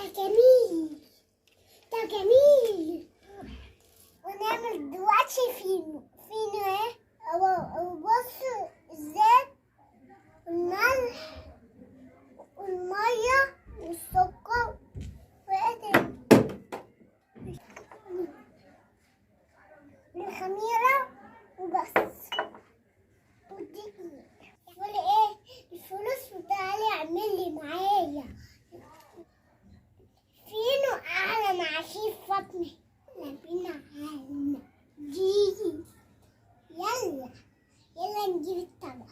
جميل، ده جميل. ونعمل دلوقتي فينو ايه؟ وبص الزيت والملح والمية والسكر وايه تاني؟ الخميرة وبس والدقيق. يقول ايه الفلوس، وتعالي اعملي معايا فينو اعلى مع شيف فاطمة. يلا بينا على دي، يلا نجيب الطبق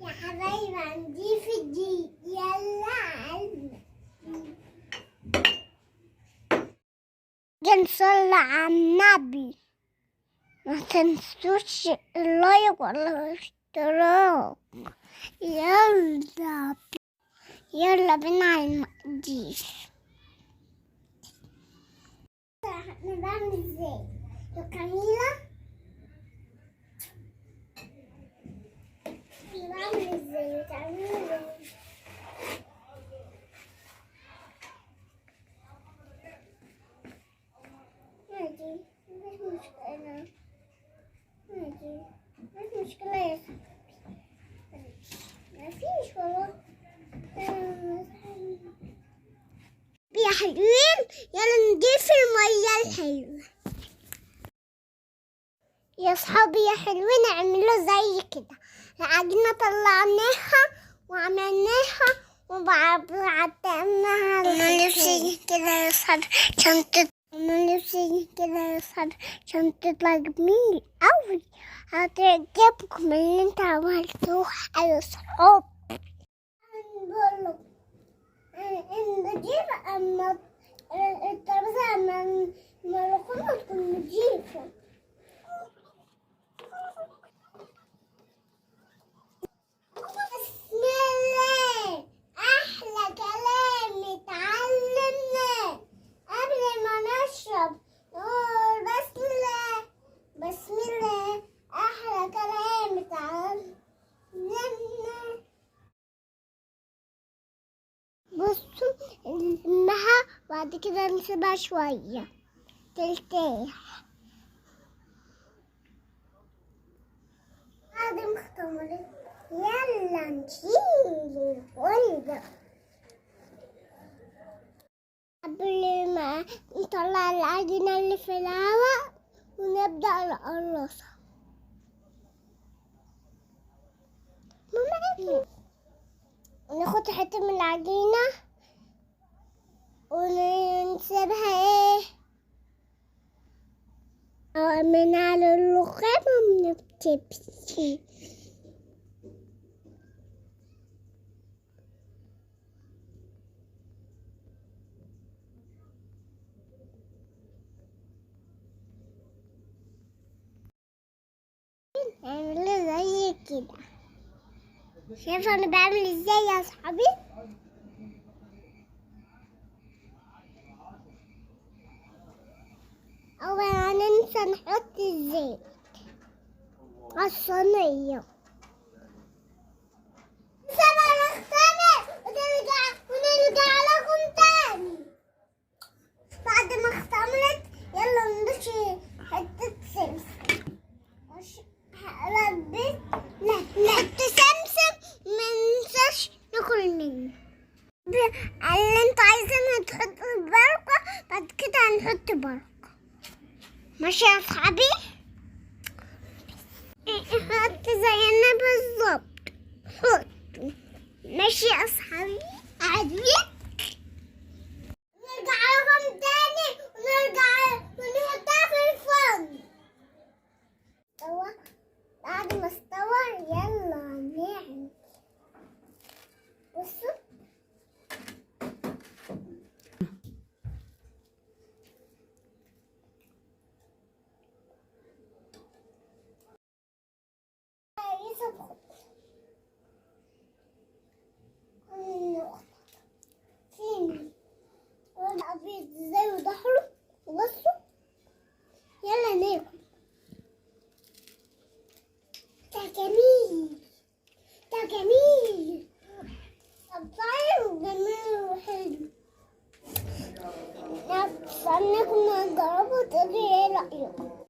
يا حبايبي، هنضيف الدقيق. يلا علبة نصلي على النبي، ما تنسوش اللايك والاشتراك. يلا بينا على المقادير. احنا بعمل ازاي يا كميلة؟ بعمل ازاي تعملي؟ عادي، مفيش مشكلة، عادي مفيش مشكلة يا صاحبي، مفيش والله. يا حلوين يلا نضيف المية الحلوة. يا صحابي يا حلوين اعملوا زي كده. العجينة طلعناها وعملناها وبعدناها. انا نفسي كده يا صحابي عشان تطلع جميل قوي. هتعجبكم اللي انت عملتوه يا صحاب. نقول نجيب اما الترابيزة اما الرخامة تكون نضيفة. بسم الله، أحلى كلام اتعلمناه قبل ما نشرب نقول بسم الله. بسم الله، أحلى كلام اتعلمناه. بصوا نلمها بعد كده نسيبها شوية ترتاح. بعد ما اختمرت يلا نشيل الفل قبل ما نطلع العجينة اللي في الهواء ونبدأ نقرصها. ناخد حتة من العجينة ونسيبها من على الرخام ومنبتبش. اعملوا زي كده. شايفة انا بعمل ازاي يا صحابي؟ اولا ننسى نحط الزيت على الصينية. سبع نختمر ونرجع لكم تاني. بعد ما اختمرت يلا نضيف حتة سمسم. ربيت نحط سمسم مننساش ناكل منه. اللي انتوا عايزينها تحطوا البركة، بعد كده هنحط بركة. ماشي يا صحابي؟ حط زينا بالظبط. حطوا. ماشي يا صحابي؟ عادي؟ نرجع لكم تاني ونحطها في الفرن. بعد ما استوى يلا نعمل. بصوا استناكم تجربوا وتقولي ايه رأيكم.